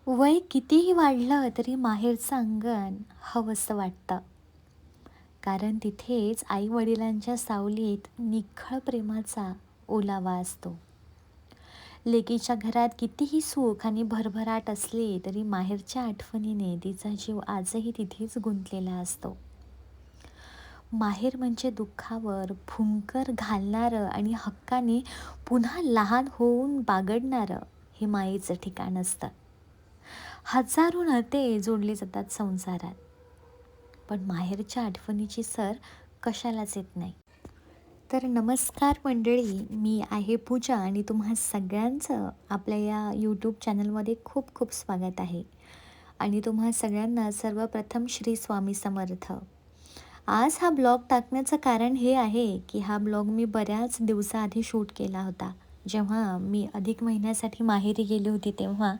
वय कितीही वाढलं तरी माहेरचं अंगण हवंसं वाटतं. कारण तिथेच आई-वडिलांच्या सावलीत निखळ प्रेमाचा ओलावा असतो. लेकीच्या घरात कितीही सुख आणि भरभराट असली तरी माहेरच्या आठवणीने तिचा जीव आजही तिथेच गुंतलेला असतो. माहेर म्हणजे दुःखावर फुंकर घालणारं आणि हक्काने पुन्हा लहान होऊन बागडणारं हे मायेचं ठिकाण असतं. हजारो नाते जोडले जातात संसारात, पण माहेरच्या आठवणीची सर कशालाच येत नाही. तर नमस्कार मंडळी, मी आहे पूजा आणि तुम्हा सगळ्यांचं आपल्या या यूट्यूब चॅनलमध्ये खूप खूप स्वागत आहे. आणि तुम्हा सगळ्यांना सर्वप्रथम श्री स्वामी समर्थ. आज हा ब्लॉग टाकण्याचं कारण हे आहे की हा ब्लॉग मी बऱ्याच दिवसाआधी शूट केला होता, जेव्हा मी अधिक महिन्यासाठी माहेरी गेली होती तेव्हा.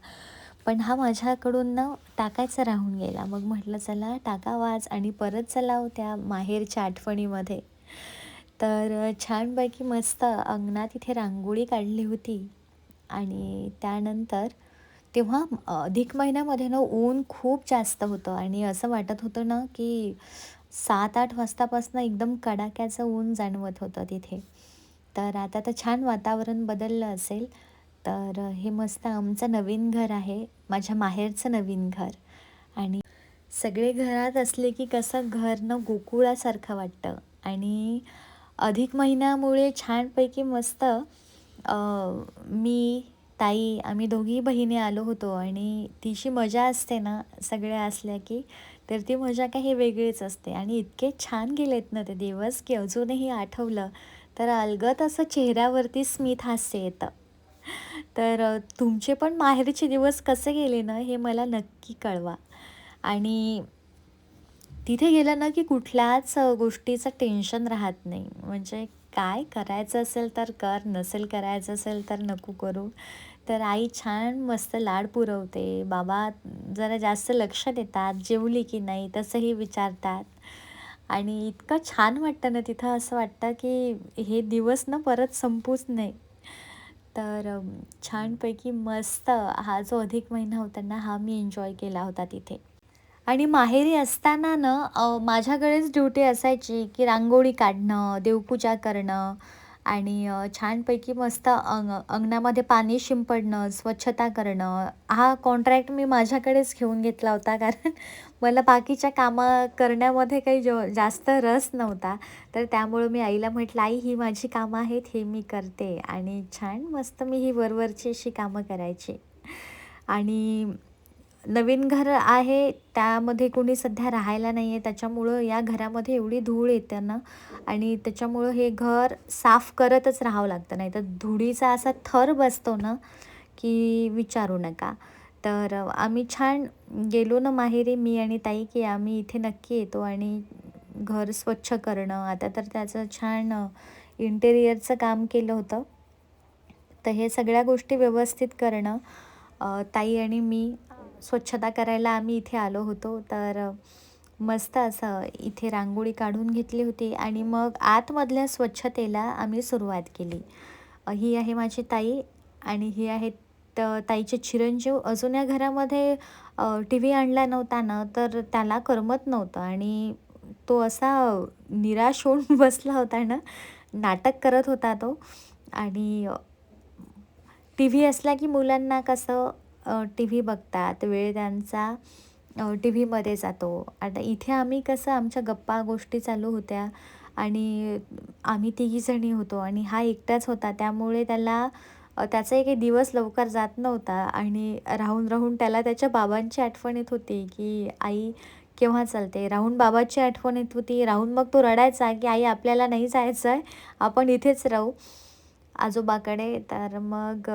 पण हा माझ्याकडून ना टाकायचा राहून गेला. मग म्हटलं चला टाकावा आज आणि परत चला त्या माहेरच्या आठवणीमध्ये. तर छानपैकी मस्त अंगणात इथे रांगोळी काढली होती. आणि त्यानंतर तेव्हा अधिक महिन्यामध्ये ना ऊन खूप जास्त होतं आणि असं वाटत होतं ना की 7-8 वाजतापासून एकदम कडाक्याचं ऊन जाणवत होतं तिथे. तर आता तर छान वातावरण बदललं असेल. तर हे मस्त आमचं नवीन घर आहे, माझ्या माहेरचं नवीन घर. आणि सगळे घरात असले की कसं घर ना गोकुळासारखं वाटतं. आणि अधिक महिन्यामुळे छानपैकी मस्त मी, ताई आम्ही दोघी बहिणी आलो होतो आणि तिची मजा असते ना सगळ्या असल्या की, तर ती मजा काही वेगळीच असते. आणि इतके छान गेलेत ना ते दिवस की अजूनही आठवलं तर अलगद असं चेहऱ्यावरती स्मित हास्य येतं. तर तुमचे पण माहेरचे दिवस कसे गेले ना हे मला नक्की कळवा. आणि तिथे गेलं ना की कुठल्याच गोष्टीचं टेन्शन राहत नाही. म्हणजे काय करायचं असेल तर कर, नसेल करायचं असेल तर नको करू. तर आई छान मस्त लाड पुरवते. बाबा जरा जास्त लक्ष देतात, जेवली की नाही तसंही विचारतात. आणि इतकं छान वाटतं ना तिथं, असं वाटतं की हे दिवस ना परत संपूच नाही. तर छानपैकी मस्त हा जो अधिक महिना होता ना, हा मी एन्जॉय केला होता तिथे. आणि माहेरी असताना ना माझ्याकडेच ड्युटी असायची की रांगोळी काढणं, देवपूजा करणं आणि छानपैकी मस्त अंगणामध्ये पाणी शिंपडणं, स्वच्छता करणं. हा कॉन्ट्रॅक्ट मी माझ्याकडेच घेऊन घेतला होता कारण मला बाकीच्या कामं करण्यामध्ये काही जास्त रस नव्हता. तर त्यामुळं मी आईला म्हटलं, "आई ही माझी कामं आहेत, हे मी करते." आणि छान मस्त मी ही वरवरची अशी कामं करायची. आणि नवीन घर आहे, त्यामध्ये कोणी सध्या राहायला नाही आहे. त्याच्यामुळं या घरामध्ये एवढी धूळ येते ना आणि त्याच्यामुळं हे घर साफ करतच राहावं लागतं. नाही तर धुळीचा असा थर बसतो ना, की विचारू नका. तर आम्ही छान गेलो ना माहेरी, मी आणि ताई, की आम्ही इथे नक्की येतो आणि घर स्वच्छ करणं. आता तर त्याचं छान इंटेरियरचं काम केलं होतं. तर हे सगळ्या गोष्टी व्यवस्थित करणं, ताई आणि मी स्वच्छता करायला आम्ही इथे आलो होतो. तर मस्त असं इथे रांगोळी काढून घेतली होती आणि मग आतमधल्या स्वच्छतेला आम्ही सुरुवात केली. ही आहे माझी ताई आणि ही आहे ताईचे चिरंजीव. अजून या घरामध्ये टी व्ही आणला नव्हता ना, तर त्याला करमत नव्हतं आणि तो असा निराश होऊन बसला होता ना, नाटक करत होता तो. आणि टी व्ही असला की मुलांना कसं टी व्ही बघतात, वेळ त्यांचा टी व्हीमध्ये जातो. आता इथे आम्ही कसं आमच्या गप्पा गोष्टी चालू होत्या आणि आम्ही तिघीजणी होतो आणि हा एकटाच होता. त्यामुळे त्याला त्याचा एक दिवस लवकर जात नव्हता आणि राहून राहून त्याला त्याच्या बाबांची आठवण येत होती, की आई केव्हा चालते. राहून बाबाची आठवण येत होती. राहून मग तो रडायचा, की आई आपल्याला नाही जायचं आहे, आपण इथेच राहू आजोबाकडे. तर मग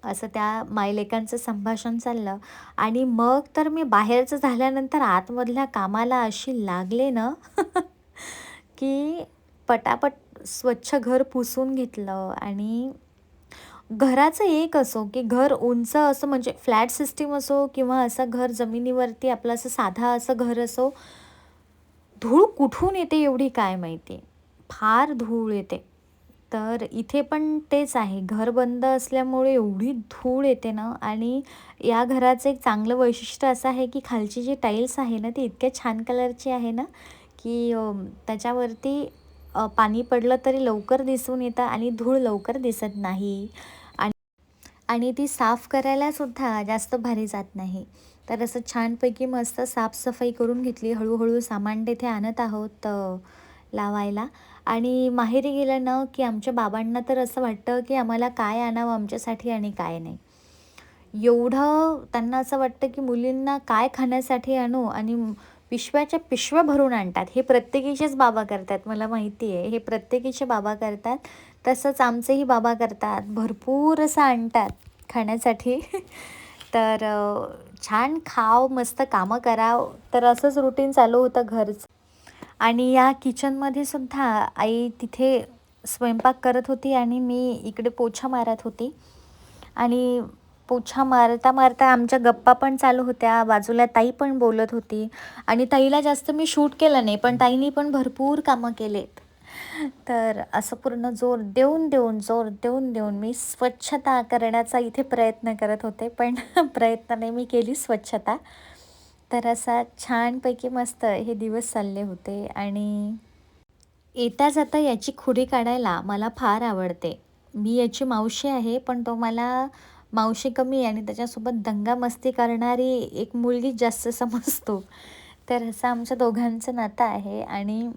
असं त्या मायलेकांचं संभाषण चाललं. आणि मग तर मी बाहेरचं झाल्यानंतर आतमधल्या कामाला अशी लागले ना की पटापट स्वच्छ घर पुसून घेतलं. आणि घराचं एक असो की घर उंच असं म्हणजे फ्लॅट सिस्टीम असो किंवा असं घर जमिनीवरती आपलं असं साधा असं घर असो, धूळ कुठून येते एवढी काय माहिती, फार धूळ येते. तर इथे पण तेच आहे. घर बंद असल्यामुळे एवढी धूळ येते ना आणि या घराचं एक चांगलं वैशिष्ट्य असं आहे, की खालची जी टाईल्स आहे ना, ती इतक्या छान कलरची आहे ना, की त्याच्यावरती पाणी पडलं तरी लवकर दिसून येतं आणि धूळ लवकर दिसत नाही. आणि आणि ती साफ करायलासुद्धा जास्त भारी जात नाही. तर असं छानपैकी मस्त साफसफाई करून घेतली. हळू सामान तिथे आणत आहोत लावायला. आणि माहेरी गेलं ना, की आमच्या बाबांना तर असं वाटतं, की आम्हाला काय आणावं आमच्यासाठी आणि काय नाही. एवढं त्यांना असं वाटतं, की मुलींना काय खाण्यासाठी आणू आणि पिशव्याच्या पिशव्या भरून आणतात. हे प्रत्येकीचेच बाबा करतात, मला माहिती आहे. हे प्रत्येकीचे बाबा करतात. तसंच आमचेही बाबा करतात. भरपूर असं आणतात खाण्यासाठी. तर छान खाव, मस्त कामं करावं, तर असंच रुटीन चालू होतं घरचं. आणि या किचनमध्ये सुद्धा आई तिथे स्वयंपाक करत होती आणि मी इकडे पोछा मारत होती. आणि पोछा मारता आमच्या गप्पा पण चालू होत्या. बाजूला ताई पण बोलत होती आणि ताईला जास्त मी शूट केलं नाही, पण ताईनी पण भरपूर कामं केलेत. तर असं पूर्ण जोर देऊन मी स्वच्छता करण्याचा इथे प्रयत्न करत होते. पण प्रयत्न नाही, मी केली स्वच्छता. तर असा छानपैकी मस्त हे दिवस चालले होते. आणि येता जाता याची खुरी काढायला मला फार आवडते. मी याची मावशी आहे, पण तो मला मावशी कमी आणि त्याच्यासोबत दंगामस्ती करणारी एक मुलगी जास्त समजतो. तर असं आमच्या दोघांचं नातं आहे. आणि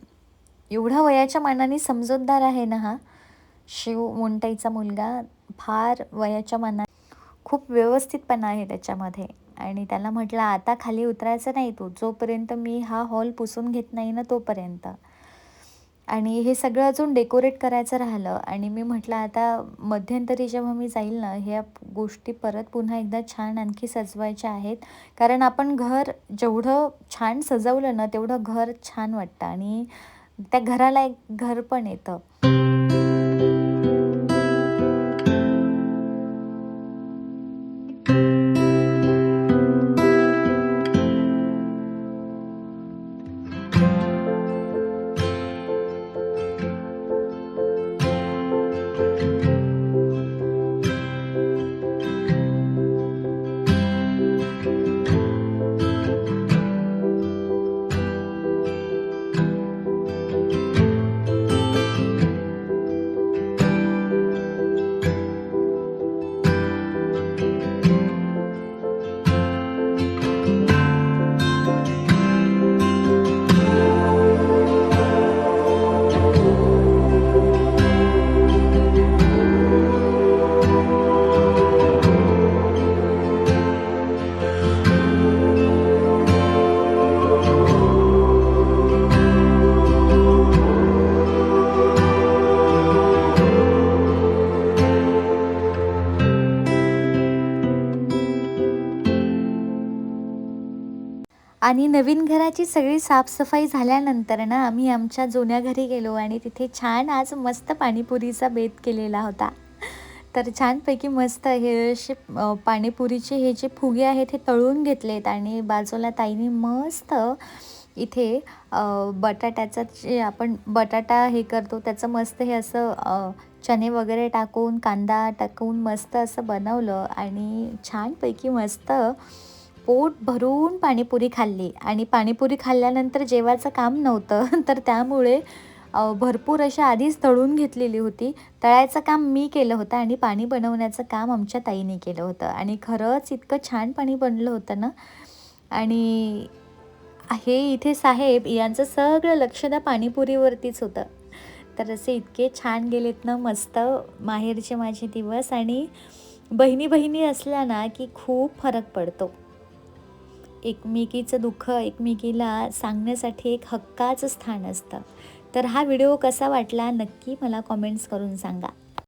एवढा वयाच्या मानाने समजूतदार आहे ना हा शिव मोंटाईचा मुलगा. फार वयाच्या मानाने खूप व्यवस्थितपणा आहे त्याच्यामध्ये. आणि त्याला म्हटलं, "आता खाली उतरायचं नाही तू, जोपर्यंत मी हा हॉल पुसून घेत नाही ना तोपर्यंत." आणि हे सगळं अजून डेकोरेट करायचं राहिलं आणि मी म्हटलं, आता मध्यंतरी जेव्हा मी जाईल ना, ह्या गोष्टी परत पुन्हा एकदा छान आणखी सजवायच्या आहेत. कारण आपण घर जेवढं छान सजवलं ना, तेवढं घर छान वाटतं आणि त्या घराला एक घर पण येतं. आणि नवीन घराची सगळी साफसफाई झाल्यानंतर ना, आम्ही आमच्या जुन्या घरी गेलो आणि तिथे छान आज मस्त पाणीपुरीचा बेत केलेला होता. तर छानपैकी मस्त हे असे पाणीपुरीचे हे जे फुगे आहेत हे तळून घेतलेत आणि बाजूला ताईने मस्त इथे बटाट्याचं जे आपण बटाटा हे करतो त्याचं मस्त हे असं चणे वगैरे टाकून, कांदा टाकून मस्त असं बनवलं आणि छानपैकी मस्त पोट भरून पाणीपुरी खाल्ली. आणि पाणीपुरी खाल्ल्यानंतर जेवायचं काम नव्हतं. तर त्यामुळे भरपूर अशा आधीच तळून घेतलेली होती. तळायचं काम मी केलं होतं आणि पाणी बनवण्याचं काम आमच्या ताईने केलं होतं आणि खरंच इतकं छान पाणी बनलं होतं ना. आणि हे इथे साहेब यांचं सगळं लक्ष त्या पाणीपुरीवरतीच होतं. तर असे इतके छान गेलेत ना मस्त माहेरचे माझे दिवस. आणि बहिणी असल्या ना की खूप फरक पडतो. एकमेकीचं दुःख एकमेकीला सांगण्यासाठी एक हक्काचं स्थान असतं. तर हा व्हिडिओ कसा वाटला नक्की मला कॉमेंट्स करून सांगा.